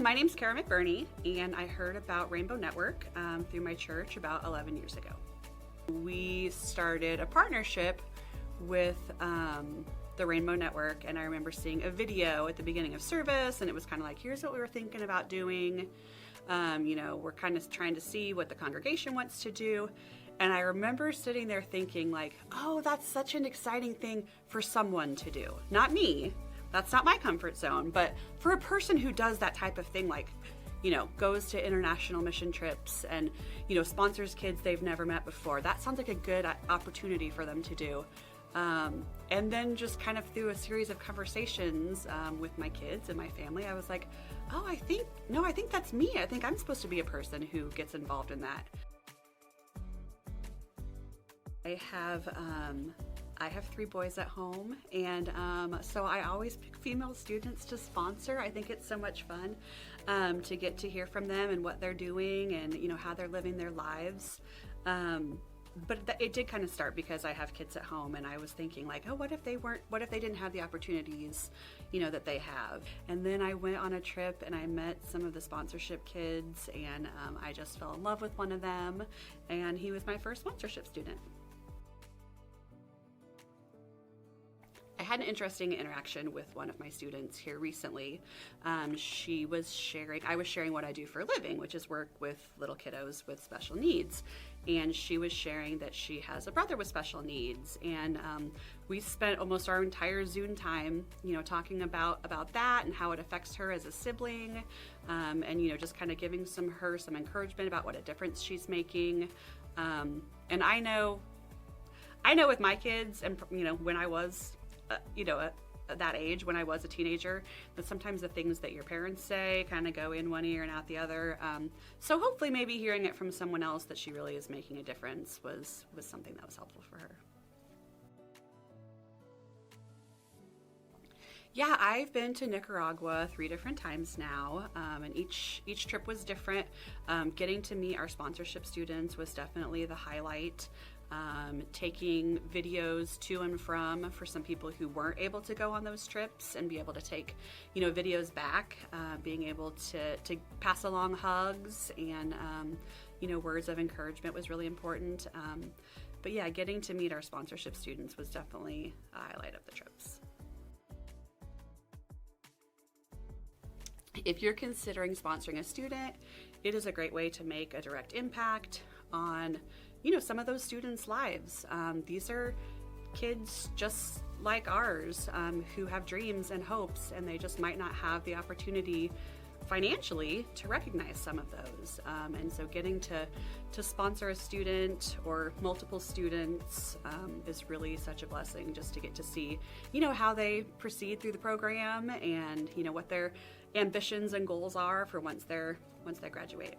My name's Kara McBurney, and I heard about Rainbow Network through my church about 11 years ago. We started a partnership with the Rainbow Network, and I remember seeing a video at the beginning of service, and it was kind of like, here's what we were thinking about doing. We're kind of trying to see what the congregation wants to do. And I remember sitting there thinking like, oh, that's such an exciting thing for someone to do. Not me. That's not my comfort zone. But for a person who does that type of thing, like, goes to international mission trips and, sponsors kids they've never met before, that sounds like a good opportunity for them to do. And then just kind of through a series of conversations with my kids and my family, I was like, oh, I think that's me. I think I'm supposed to be a person who gets involved in that. I have 3 boys at home, and so I always pick female students to sponsor. I think it's so much fun to get to hear from them and what they're doing and how they're living their lives. But it did kind of start because I have kids at home, and I was thinking like, oh, what if they didn't have the opportunities, that they have? And then I went on a trip and I met some of the sponsorship kids, and I just fell in love with one of them, and he was my first sponsorship student. I had an interesting interaction with one of my students here recently. I was sharing what I do for a living, which is work with little kiddos with special needs. And she was sharing that she has a brother with special needs. And we spent almost our entire Zoom time, talking about that and how it affects her as a sibling. And, just kind of giving her some encouragement about what a difference she's making. And I know with my kids and, when I was at that age, when I was a teenager, that sometimes the things that your parents say kind of go in one ear and out the other. So hopefully maybe hearing it from someone else that she really is making a difference was something that was helpful for her. Yeah, I've been to Nicaragua 3 different times now, and each trip was different. Getting to meet our sponsorship students was definitely the highlight. Taking videos to and from for some people who weren't able to go on those trips and be able to take, videos back, being able to pass along hugs and, words of encouragement was really important. But yeah, getting to meet our sponsorship students was definitely a highlight of the trips. If you're considering sponsoring a student, it is a great way to make a direct impact on some of those students' lives. These are kids just like ours who have dreams and hopes, and they just might not have the opportunity financially to recognize some of those. And so getting to sponsor a student or multiple students is really such a blessing, just to get to see, how they proceed through the program and, what their ambitions and goals are for once they graduate.